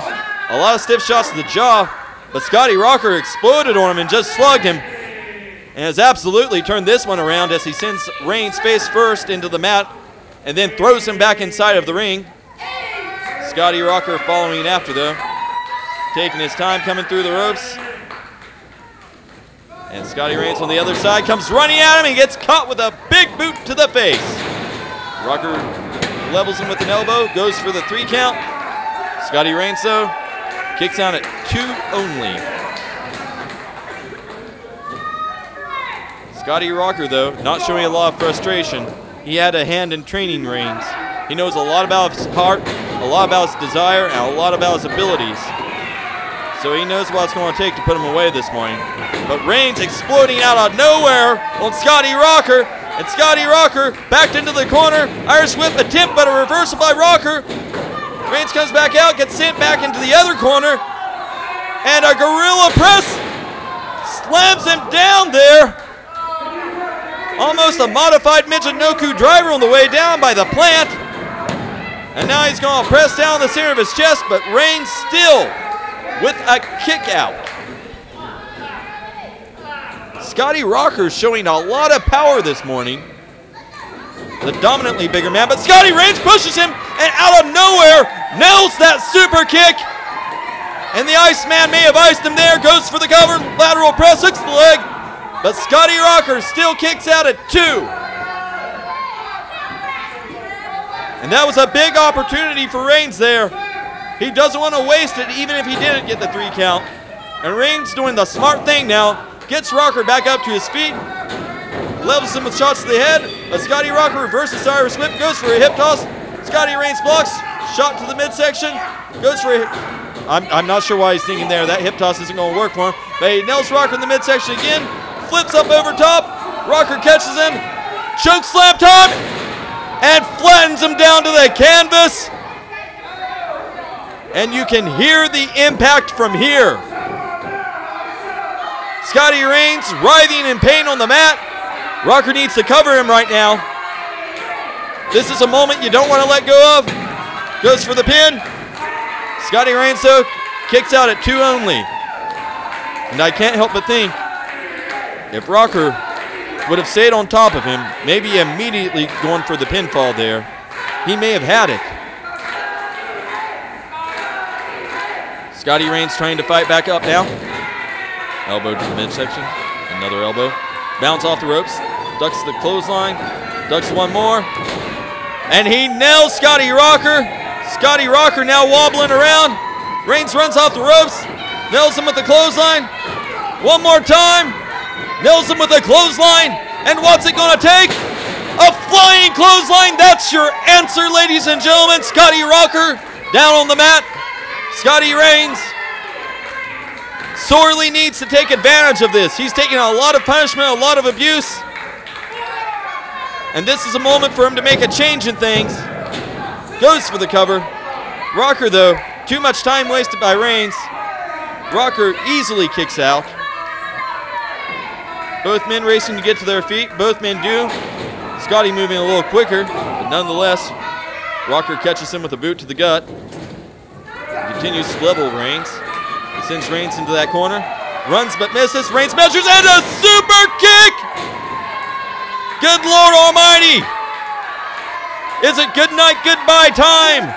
a lot of stiff shots to the jaw, but Scotty Rocker exploded on him and just slugged him, and has absolutely turned this one around as he sends Reigns face first into the mat and then throws him back inside of the ring. Scotty Rocker following after, though, taking his time coming through the ropes. And Scotty Reigns on the other side comes running at him and gets caught with a big boot to the face. Rocker levels him with an elbow, goes for the 3 count. Scotty Reigns, though, kicks out at 2 only. Scotty Rocker, though, not showing a lot of frustration. He had a hand in training Reigns. He knows a lot about his heart, a lot about his desire, and a lot about his abilities. So he knows what it's going to take to put him away this morning. But Reigns exploding out of nowhere on Scotty Rocker, and Scotty Rocker backed into the corner. Irish whip attempt, but a reversal by Rocker. Reigns comes back out, gets sent back into the other corner, and a gorilla press slams him down there. Almost a modified Michinoku driver on the way down by the plant. And now he's going to press down the center of his chest, but Reigns still with a kick out. Scotty Rocker showing a lot of power this morning. The dominantly bigger man, but Scotty Reigns pushes him and out of nowhere nails that super kick. And the Iceman may have iced him there, goes for the cover, lateral press, hooks the leg, but Scotty Rocker still kicks out at 2. And that was a big opportunity for Reigns there. He doesn't want to waste it even if he didn't get the 3 count. And Reigns doing the smart thing now, gets Rocker back up to his feet, levels him with shots to the head, but Scotty Rocker reverses Irish whip, goes for a hip toss. Scotty Reigns blocks, shot to the midsection, goes for a I'm not sure why he's thinking there. That hip toss isn't going to work for him. But he nails Rocker in the midsection again, flips up over top, Rocker catches him, choke slam time, and flattens him down to the canvas. And you can hear the impact from here. Scotty Reigns writhing in pain on the mat. Rocker needs to cover him right now. This is a moment you don't want to let go of. Goes for the pin. Scotty Reigns, though, kicks out at 2 only. And I can't help but think, if Rocker would have stayed on top of him, maybe immediately going for the pinfall there, he may have had it. Scotty Reigns trying to fight back up now. Elbow to the midsection, another elbow. Bounce off the ropes, ducks the clothesline, ducks one more. And he nails Scotty Rocker. Scotty Rocker now wobbling around. Reigns runs off the ropes, nails him with the clothesline. One more time, nails him with a clothesline. And what's it gonna take? A flying clothesline. That's your answer, ladies and gentlemen. Scotty Rocker down on the mat. Scotty Reigns sorely needs to take advantage of this. He's taking a lot of punishment, a lot of abuse. And this is a moment for him to make a change in things. Goes for the cover. Rocker, though, too much time wasted by Reigns. Rocker easily kicks out. Both men racing to get to their feet. Both men do. Scotty moving a little quicker, but nonetheless, Rocker catches him with a boot to the gut. Continues to level Reigns. He sends Reigns into that corner. Runs but misses. Reigns measures and a super kick! Good Lord Almighty! Is it good night, goodbye time?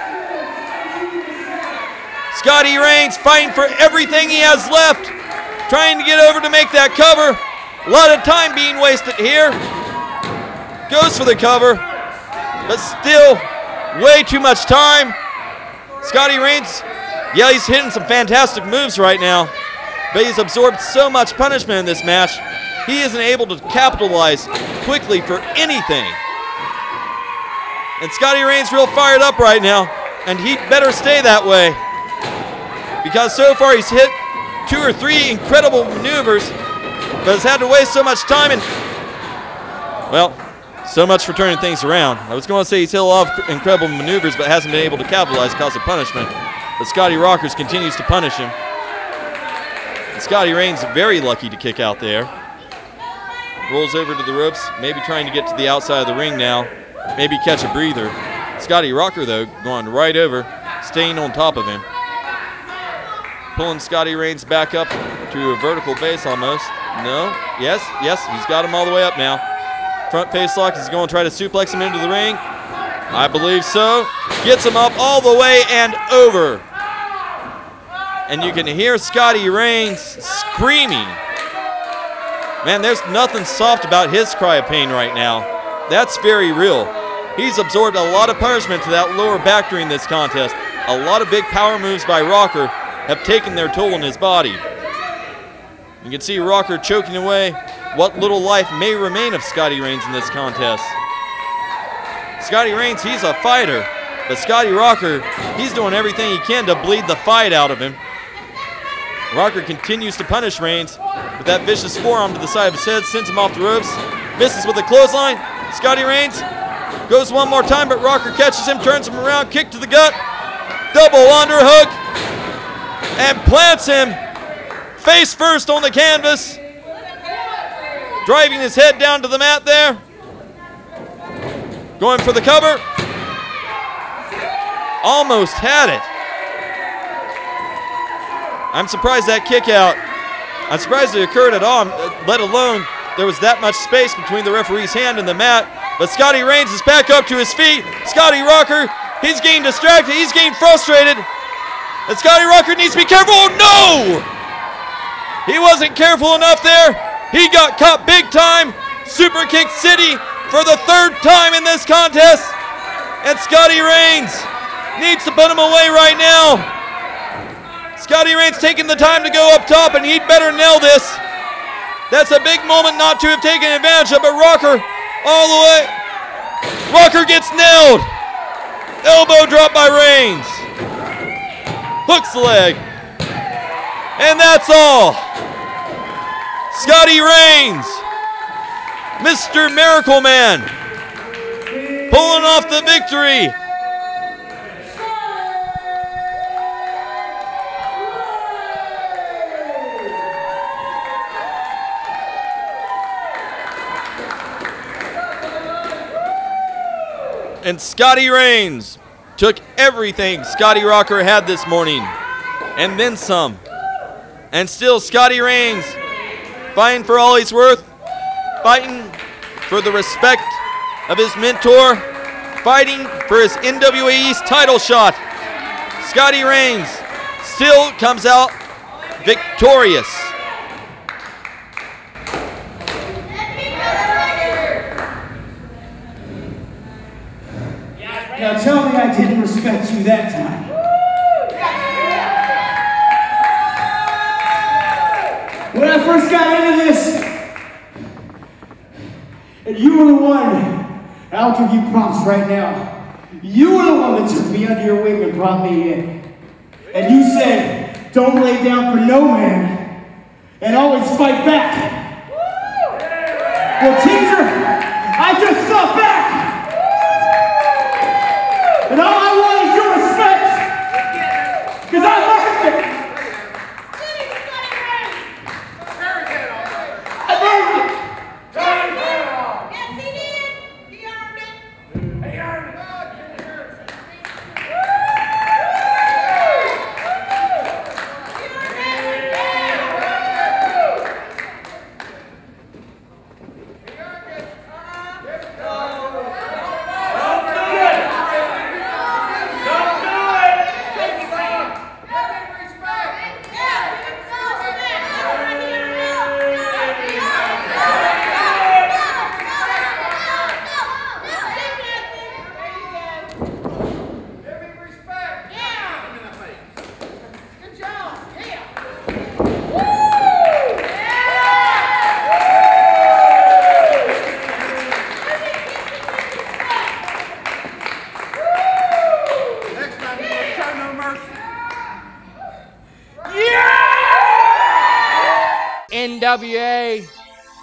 Scotty Reigns fighting for everything he has left. Trying to get over to make that cover. A lot of time being wasted here. Goes for the cover, but still way too much time. Scotty Reigns, yeah, he's hitting some fantastic moves right now, but he's absorbed so much punishment in this match, he isn't able to capitalize quickly for anything. And Scotty Reigns real fired up right now, and he'd better stay that way. because so far he's hit 2 or 3 incredible maneuvers, but has had to waste so much time and, well, so much for turning things around. I was going to say he's hit a lot of incredible maneuvers, but hasn't been able to capitalize because of punishment. But Scotty Rockers continues to punish him. And Scotty Rains very lucky to kick out there. Rolls over to the ropes, maybe trying to get to the outside of the ring now. Maybe catch a breather. Scotty Rocker, though, going right over, staying on top of him. Pulling Scotty Rains back up to a vertical base almost. No, yes, he's got him all the way up now. Front face lock, he's going to try to suplex him into the ring. I believe so. Gets him up all the way and over. And you can hear Scotty Rains screaming. Man, there's nothing soft about his cry of pain right now. That's very real. He's absorbed a lot of punishment to that lower back during this contest. A lot of big power moves by Rocker have taken their toll on his body. You can see Rocker choking away what little life may remain of Scotty Rains in this contest. Scotty Rains, he's a fighter, but Scotty Rocker, he's doing everything he can to bleed the fight out of him. Rocker continues to punish Rains with that vicious forearm to the side of his head, sends him off the ropes, misses with a clothesline. Scotty Rains goes one more time, but Rocker catches him, turns him around, kick to the gut, double underhook, and plants him face first on the canvas, driving his head down to the mat there. Going for the cover. Almost had it. I'm surprised that kick out. I'm surprised it occurred at all, let alone there was that much space between the referee's hand and the mat. But Scotty Rains is back up to his feet. Scotty Rocker, he's getting distracted, he's getting frustrated. And Scotty Rocker needs to be careful. Oh, no! He wasn't careful enough there. He got caught big time. Super Kick City for the 3rd time in this contest. And Scotty Rains needs to put him away right now. Scotty Rains taking the time to go up top, and he'd better nail this. That's a big moment not to have taken advantage of, but Rocker all the way. Rocker gets nailed. Elbow drop by Rains. Hooks the leg. And that's all. Scotty Rains, Mr. Miracle Man, pulling off the victory. And Scotty Rains took everything Scotty Rocker had this morning, and then some. And still Scotty Rains fighting for all he's worth, fighting for the respect of his mentor, fighting for his NWA East title shot. Scotty Rains still comes out victorious. Now tell me I didn't respect you that time. When I first got into this, and you were the one, I'll give you props right now. You were the one that took me under your wing and brought me in. And you said, don't lay down for no man, and always fight back. Well, teacher, I just fought back. And all I want is your respect, because I learned it. I learned it. Yes, he did. He earned it. He earned it.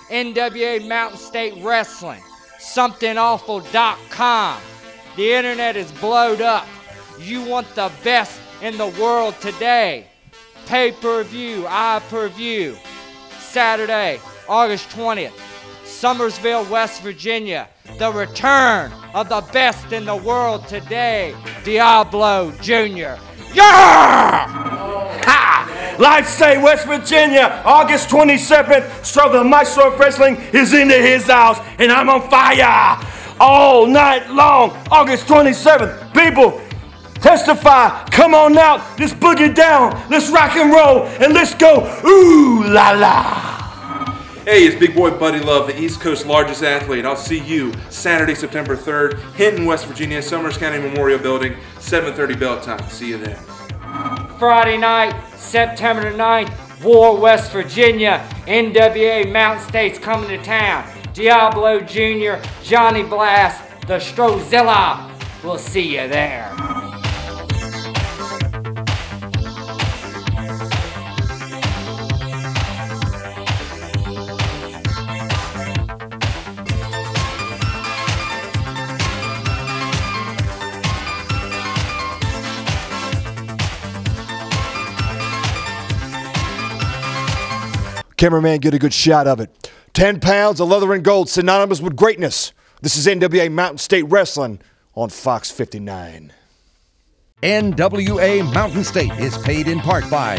NWA Mountain State Wrestling, somethingawful.com. The internet is blowed up. You want the best in the world today. Pay-per-view, I-per-view. Saturday, August 20th, Summersville, West Virginia. The return of the best in the world today, Diablo Jr. Yeah! Ha! Life Say, West Virginia, August 27th, Stro the Maestro of Wrestling is into his house, and I'm on fire all night long. August 27th, people, testify, come on out, let's boogie down, let's rock and roll, and let's go ooh la la. Hey, it's Big Boy Buddy Love, the East Coast's largest athlete. I'll see you Saturday, September 3rd, Hinton, West Virginia, Summers County Memorial Building, 7:30 bell time. See you there. Friday night, September 9th, War, West Virginia. NWA Mountain State's coming to town. Diablo Jr., Johnny Blast, the Strozilla. We'll see you there. Cameraman, get a good shot of it. 10 pounds of leather and gold, synonymous with greatness. This is NWA Mountain State Wrestling on Fox 59. NWA Mountain State is paid in part by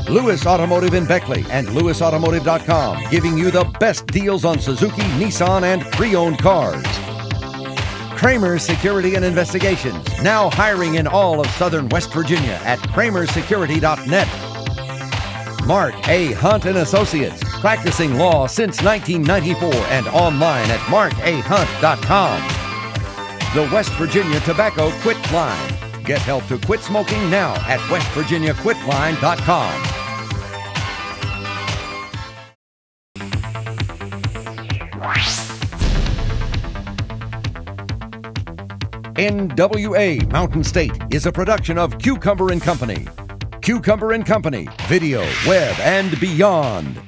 Lewis Automotive in Beckley and LewisAutomotive.com, giving you the best deals on Suzuki, Nissan, and pre-owned cars. Kramer Security and Investigations, now hiring in all of southern West Virginia at kramersecurity.net. Mark A. Hunt & Associates, practicing law since 1994 and online at markahunt.com. The West Virginia Tobacco Quit Line. Get help to quit smoking now at westvirginiaquitline.com. NWA Mountain State is a production of Cucumber & Company. Cucumber & Company, video, web, and beyond.